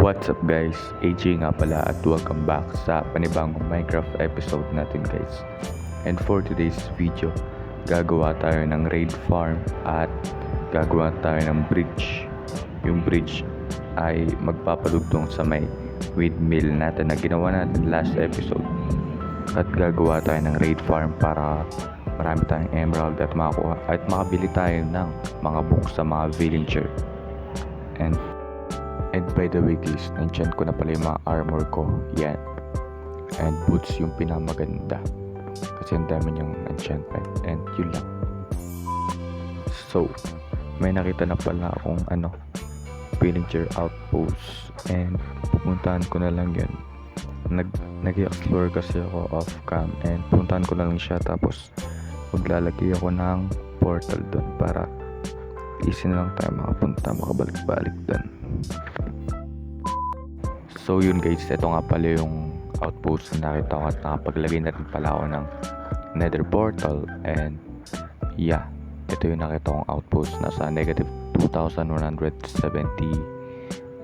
What's up guys? AJ nga pala at welcome back sa panibagong Minecraft episode natin guys. And for today's video, gagawa tayo ng raid farm at gagawa tayo ng bridge. Yung bridge ay magpapadugtong sa may windmill natin na ginawa natin last episode. At gagawa tayo ng raid farm para marami tayong emerald at makakuha at makabili tayo ng mga books sa mga villager. And by the way guys, na-enchant ko na pala yung mga armor ko. Yan. And boots yung pinamaganda. Kasi ang dami niyang enchantment. And yun lang. So, may nakita na pala akong villager outpost. And pupuntahan ko na lang yun. Nag-explore kasi ako off cam. And pupuntahan ko na lang siya. Tapos, maglalagay ako ng portal doon para easy na lang tayo makapunta, makabalik-balik doon. So yun guys, ito nga pala yung outpost na nakita ko at nakapaglagay na rin pala ako ng nether portal. And yeah, ito yung nakita kong outpost. Nasa negative 2170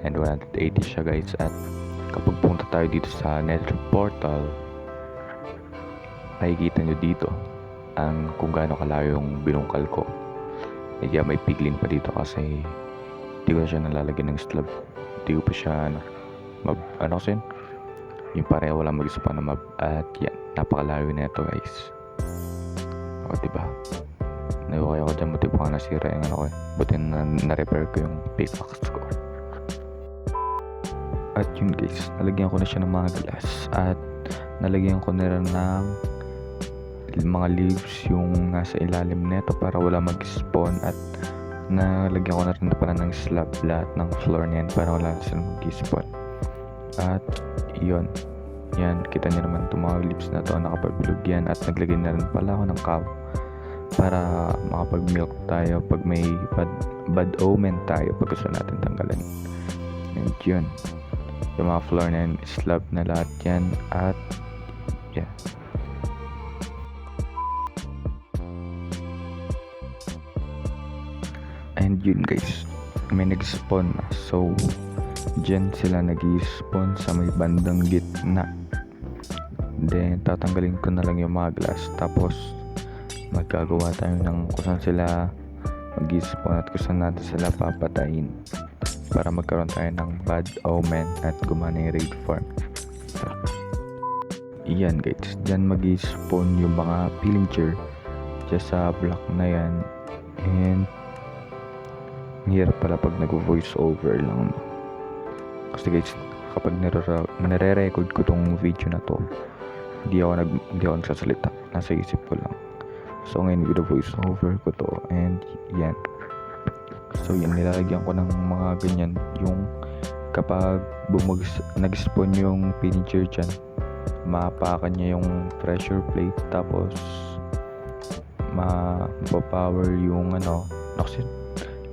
and 180 siya guys. At kapag punta tayo dito sa nether portal, makikita nyo dito kung gaano kalayo yung binungkal ko. And yeah, may piglin pa dito kasi hindi ko na siya nalalagyan ng slab. Hindi ko pa siya kasi yung pareho walang mag-spawn na mob. At yan, napakalayo na ito guys. O diba, naiwakay ako dyan, buti pa nga nasira yung buti na-repair ko yung pickaxe ko. At yun guys, nalagyan ko na siya ng mga glass. At nalagyan ko na rin ng mga leaves yung nasa ilalim nito para wala mag-spawn. At nalagyan ko na rin pala ng slab lahat ng floor niyan para wala silang mag-spawn. At yun, yan, kita nyo naman itong mga leaves na to, nakapagbilog yan. At naglagay na rin pala ako ng cow para makapag-milk tayo pag may bad omen tayo, pag gusto natin tanggalan. And yun, yung mga floor na yan, slab na lahat yan. At yeah, and yun guys, may nag-spawn na. So dyan sila nag-spawn sa may bandang gitna. Then tatanggalin ko na lang yung mga glass. Tapos magagawa tayo ng kung saan sila mag-spawn at kung saan natin sila papatayin para magkaroon tayo ng bad omen at gumana yung raid farm. Iyan guys, dyan mag-spawn yung mga villager dyan sa block na yan. And hirap pala pag nag-voice over lang, no? Kasi guys, kapag nare-record ko tong video na to, hindi ako nagsasalita, nasa isip ko lang. So ngayon voice over ko to. And yan, so yan, nilalagyan ko ng mga ganyan yung kapag nag-spawn yung villager dyan, mapakan niya yung pressure plate. Tapos mapapower yung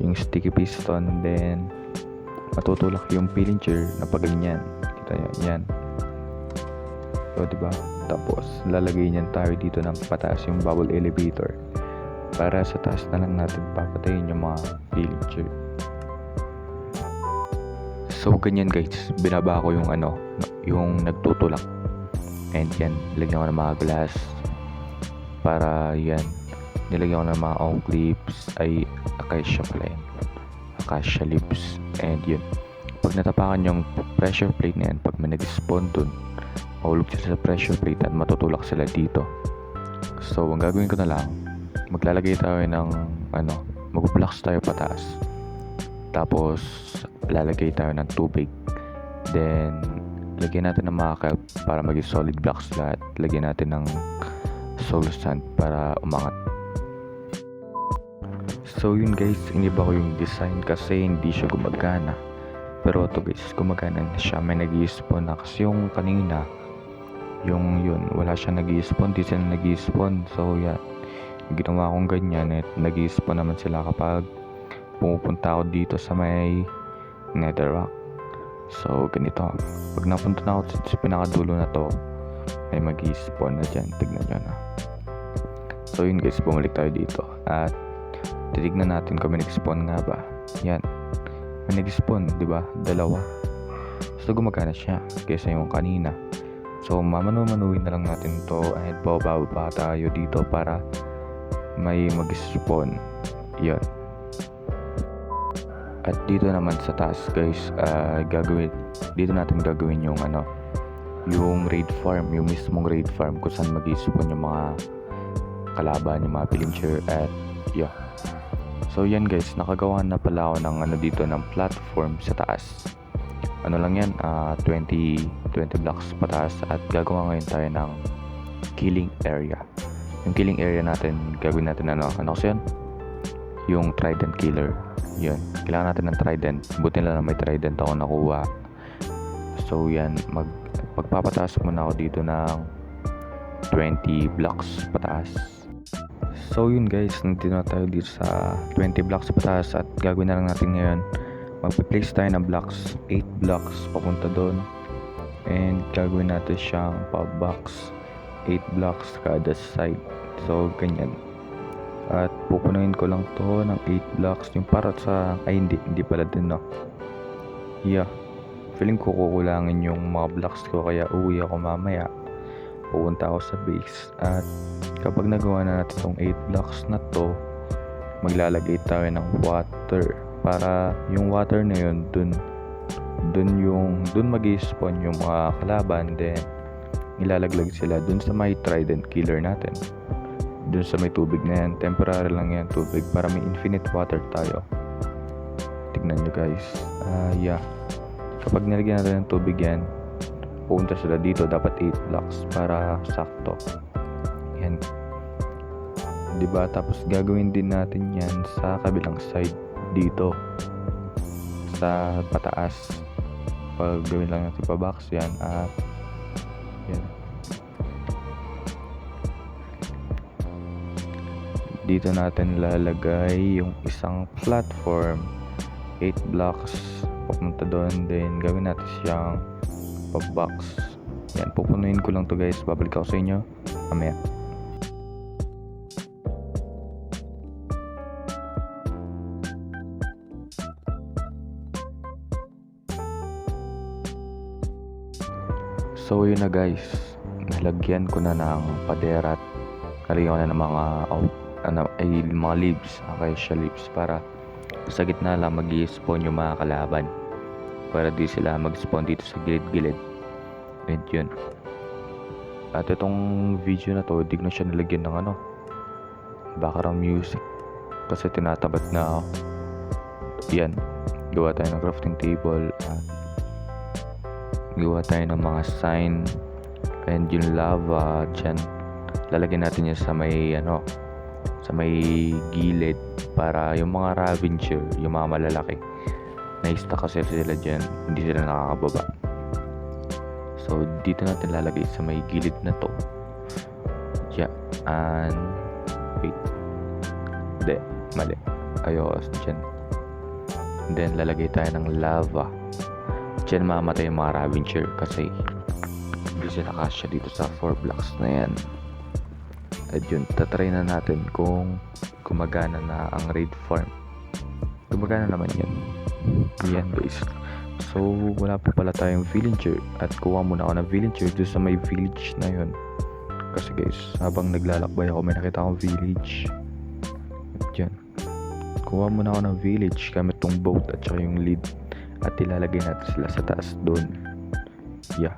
yung sticky piston. Then matutulak yung villager na paganyan. Kita nyo, yan. So diba, tapos lalagay niyan tayo dito ng pataas yung bubble elevator para sa taas na lang natin papatayin yung mga villager. So ganyan guys, binaba ko yung yung nagtutulak. And yan, nilagyan ko ng mga glass para yan, nilagyan ko ng mga oak leaves, ay acacia pala yan, acacia leaves. And yun, pag natapakan yung pressure plate na yan, pag may nag-spawn dun, mahulog sila sa pressure plate at matutulak sila dito. So ang gagawin ko na lang, maglalagay tayo ng mag-blocks tayo pataas. Tapos lalagay tayo ng tubig. Then lagyan natin ng mga kelp para maging solid blocks lahat. Lagyan natin ng soul sand para umangat. So yun guys, iniba ko yung design kasi hindi siya gumagana. Pero ito guys, gumagana na siya. May nag-i-spawn na kasi yung kanina, yung yun, wala siya nag-i-spawn, di sila nag-i-spawn. So yeah, ginawa kong ganyan at nag-i-spawn naman sila kapag pumupunta ako dito sa may netherrack. So ganito, pag napunta na ako sa pinakadulo na to, may mag-i-spawn na dyan. Tignan nyo na. So yun guys, bumalik tayo dito at titignan natin kung may nag-spawn nga ba. Yan, may nag-spawn, di ba? Dalawa. So gumagana siya kaysa yung kanina. So mamanu-manuin na lang natin to and bababa tayo dito para may mag-spawn. Yan. At dito naman sa taas guys, dito natin gagawin yung yung raid farm, yung mismong raid farm kung saan mag-spawn yung mga kalaban, yung mga villager at yeah. So yan guys, nakagawa na pala ako ng dito ng platform sa taas. Lang yan, 20 blocks pataas at gagawa ngayon tayo ng killing area. Yung killing area natin, gagawin natin kasi yan? Yung trident killer. Yun, kailangan natin ng trident. Buti na lang may trident ako nakuha. So yan, magpapataas muna ako dito ng 20 blocks pataas. So yun guys, nandito na tayo dito sa 20 blocks pataas at gagawin na lang natin ngayon, magpi-place tayo ng blocks, 8 blocks papunta doon, and gagawin natin siyang pa-box 8 blocks kada side. So ganyan, at pupunuin ko lang to ng 8 blocks, yung para sa hindi pala din yeah, feeling ko kukulangin yung mga blocks ko, kaya uwi ako mamaya, pupunta ako sa base. At kapag nagawa na natin tong 8 blocks na to, maglalagay tayo ng water para yung water na yun dun mag-spawn yung mga kalaban, then ilalaglag sila dun sa may trident killer natin, dun sa may tubig na yan. Temporary lang yan tubig para may infinite water tayo. Tignan nyo guys, yeah, kapag nilagyan natin ng tubig yan, pupunta sila dito. Dapat 8 blocks para sakto yan, diba? Tapos gagawin din natin yan sa kabilang side dito sa pataas. Gawin lang natin pa box yan at yan. Dito natin lalagay yung isang platform, 8 blocks papunta doon, then gawin natin siyang pa box. Yan, pupunuin ko lang to guys, babalik ako sa inyo mamaya. So yun na guys, nalagyan ko na ng pader at nalagyan ko na ng mga leaves, acacia leaves, para sa gitna lang mag-i-spawn yung mga kalaban, para di sila mag-spawn dito sa gilid-gilid. And yun, at itong video na to, di ko na siya nalagyan ng background music kasi tinatabat na ako. Yan, gawa tayo ng crafting table at gawa tayo ng mga sign, and yung lava dyan lalagyan natin yan sa may gilid, para yung mga Ravager, yung mga malalaki, na-stuck kasi sila dyan, hindi sila nakakababa. So dito natin lalagay sa may gilid na to. Yeah, and wait, mali, ayos dyan. And then lalagay tayo ng lava. Diyan mamatay yung mga Ravager kasi hindi sila kasya dito sa 4 blocks na yan. At yun, tatry na natin kung gumagana na ang raid farm. Gumagana naman yan. Yan guys. So wala pa pala tayong villager, at kuha muna ako ng villager doon sa may village na yun. Kasi guys, habang naglalakbay ako, may nakita akong village. At yan, kuha muna ako ng village gamit tong boat at saka yung lead, at ilalagay natin sila sa taas doon. Yeah.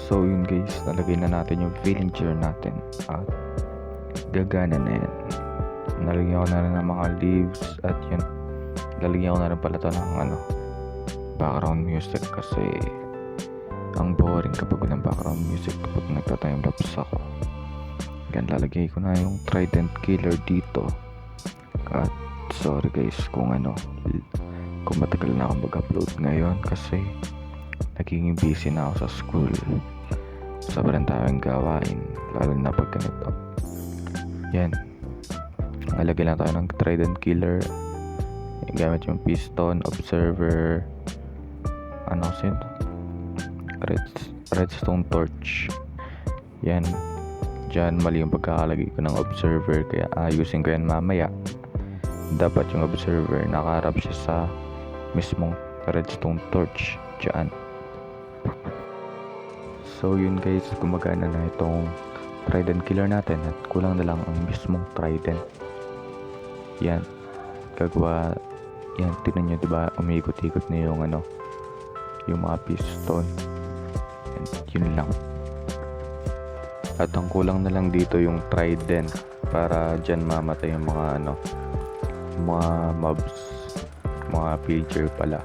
So yun guys, nalagay na natin yung villager natin at gagana na yan. Nalagyan ko na rin ng mga leaves at yun, lalagyan ko na rin pala to ng background music kasi ang boring kapag walang background music kapag nagta-timelapse ako. Yan, lalagay ko na yung Trident Killer dito. At sorry guys kung matagal na akong mag-upload ngayon kasi nagiging busy na ako sa school. Sobrang daming gawain, lalo na pag ganito. Yan, lalagay lang tayo ng Trident Killer gamit yung piston, observer, kasi ito? Redstone torch. Yan, dyan mali yung pagkakalagay ko ng observer, kaya ayusin ko yan mamaya. Dapat yung observer nakaharap siya sa mismong redstone torch dyan. So yun guys, gumagana na itong Trident Killer natin at kulang na lang ang mismong Trident. Yan, gagawa yan, tignan nyo diba, umiikot-ikot na yung yung mga piston. And yun lang. At ang kulang na lang dito yung Trident para dyan mamatay yung mga mga mobs, mga pillager pala.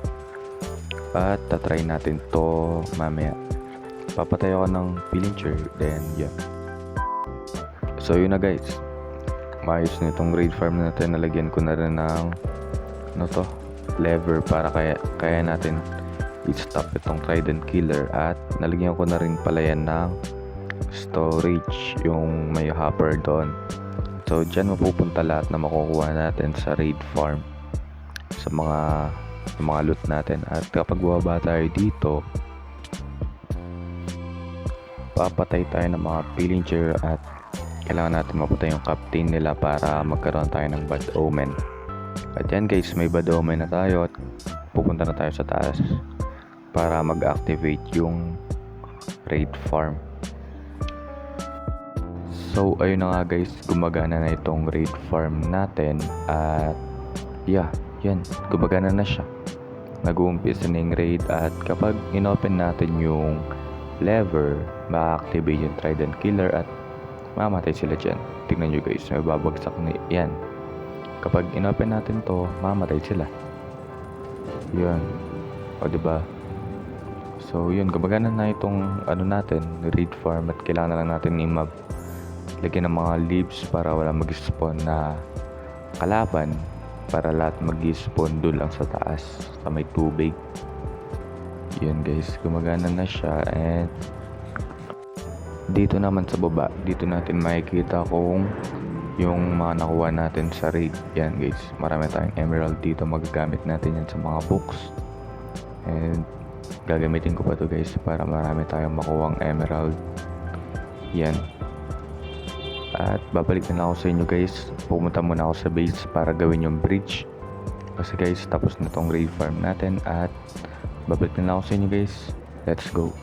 At tatry natin to mamaya. Papatay ako ng pillager, then yeah. So yun na guys, maayos na itong raid farm natin. Nalagyan ko na rin ng lever para kaya natin i-stop itong Trident Killer. At nalagyan ko na rin pala yan ng storage, yung may hopper doon. So dyan mapupunta lahat na makukuha natin sa raid farm, sa mga loot natin. At kapag bumaba tayo dito, papatay tayo ng mga pillager at kailangan natin mapatay yung captain nila para magkaroon tayo ng bad omen. At yan guys, may bad omen na tayo at pupunta na tayo sa taas para mag-activate yung raid farm. So ayun na nga guys, gumagana na itong raid farm natin at yeah, yan, gumagana na siya. Nag-uumpisa na yung raid at kapag inopen natin yung lever, ma-activate yung Trident Killer at mamatay sila dyan. Tingnan nyo guys, may babagsak na yan. Kapag inopen natin to, mamatay sila. Yun, o diba? So yun, gumagana na itong natin, raid farm, at kailangan na lang natin i-map lagyan ng mga leaves para wala mag-spawn na kalaban, para lahat mag-spawn doon lang sa taas sa may tubig. Yun guys, gumagana na siya. And dito naman sa baba, dito natin makikita kung yung mga nakuha natin sa raid. Yan guys, marami tayong emerald dito, magagamit natin yan sa mga books. And gagamitin ko pa to guys para marami tayong makuhang emerald. Yan. At babalik na ako sa inyo guys. Pumunta muna ako sa base para gawin yung bridge kasi guys, tapos na tong raid farm natin. At babalik na ako sa inyo guys. Let's go.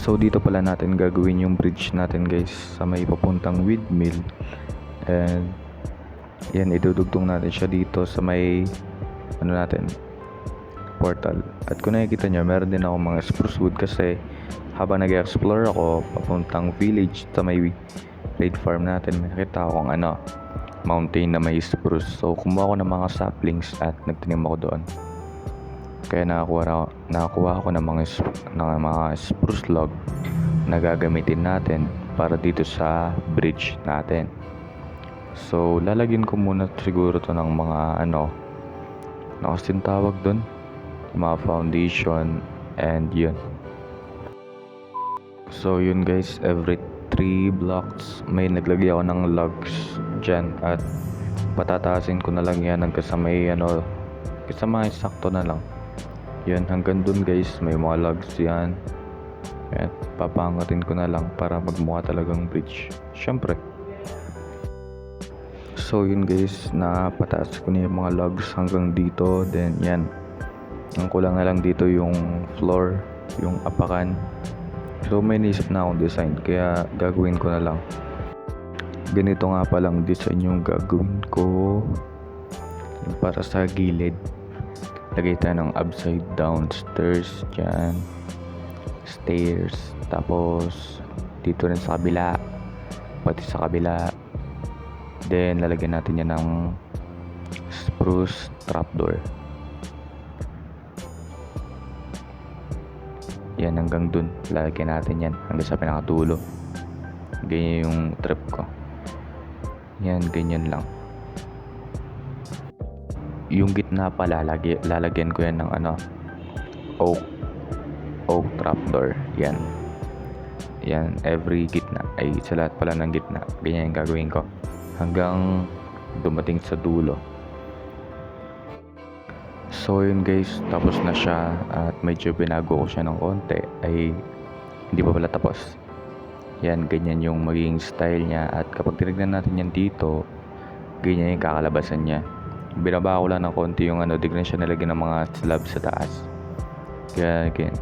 So dito pala natin gagawin yung bridge natin guys, sa may papuntang windmill. And yan, idudugtong natin siya dito sa may natin, portal. At kung nakikita nyo, meron din ako mga spruce wood kasi habang nag-explore ako papuntang village sa may raid farm natin, may nakita akong mountain na may spruce. So kumuha ako ng mga saplings at nagtanim ako doon. Kaya nakakuha ako ng mga spruce log na gagamitin natin para dito sa bridge natin. So lalagyan ko muna siguro to ng mga nakasin tawag doon, mga foundation. And yun. So yun guys, every 3 blocks may naglagay ako ng logs dyan at patataasin ko na lang yan hanggang sa may kasama sakto na lang. Yan, hanggang dun guys, may mga logs yan. At papangatin ko na lang para magmukha talagang bridge, syempre. So yun guys, napataas ko na yung mga logs hanggang dito. Then yan, ang kulang na lang dito yung floor, yung apakan. So may naisip na akong design, kaya gagawin ko na lang. Ganito nga palang design yung gagawin ko. Yung para sa gilid, lagay tayo ng upside down stairs dyan, stairs. Tapos dito rin sa kabila, pati sa kabila. Then lalagyan natin yan ng spruce trapdoor. Yan, hanggang dun lalagyan natin yan hanggang sa pinakadulo. Ganyan yung trip ko. Yan, ganyan lang. Yung gitna pa lalagyan ko yan ng oak trapdoor. Yan, every gitna ay sa lahat pala ng gitna. Ganyan yung gagawin ko hanggang dumating sa dulo. So yun guys, tapos na siya at medyo binago ko siya ng konti. Ay hindi pa pala tapos. Yan, ganyan yung magiging style niya. At kapag tinignan natin yan dito, ganyan yung kakalabasan niya. Binaba ko lang ng konti yung di ko na siya nilagyan ng mga slab sa taas. Kaya again.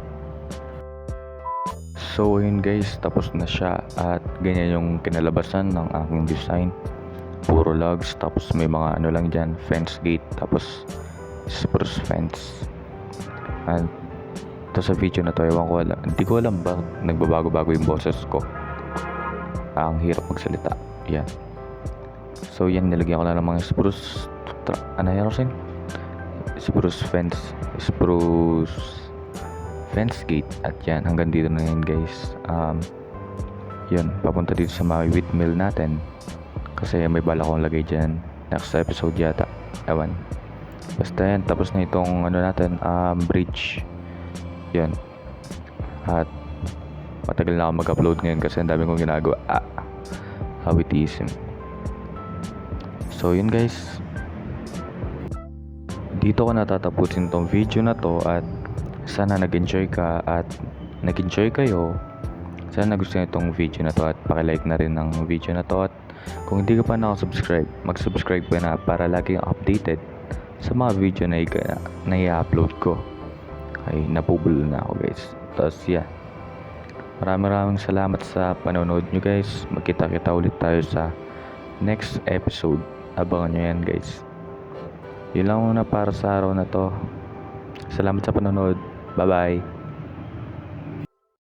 So yun guys, tapos na siya. At ganyan yung kinalabasan ng aking design. Puro logs, tapos may mga lang dyan, fence gate, tapos spruce fence. And ito sa video na to, ewan ko alam, hindi ko alam ba nagbabago-bago yung boses ko. Ang hirap magsalita. Yan. So yan, nilagyan ko lang ng mga spruce spruce fence gate. At yan, hanggang dito na yan guys. Yun, papunta dito sa mga windmill natin kasi may bala kong lagay dyan next episode yata, ewan. Basta yan, tapos na itong natin, bridge. Yan. At matagal na ako mag-upload ngayon kasi ang dami kong ginagawa. Hawitism. So yun guys, dito ko natatapusin tong video na to. At sana nag-enjoy ka at nag-enjoy kayo. Sana gusto nyo itong video na to at pakilike na rin ng video na to. At kung hindi ka pa nakasubscribe, mag-subscribe ka na para laging updated sa mga video na i-upload ko. Ay napubulo na ako guys. Tapos yeah, maraming salamat sa panonood nyo guys. Magkita-kita ulit tayo sa next episode. Abangan nyo yan guys. Yun lang muna para sa araw na to. Salamat sa panonood. Bye bye.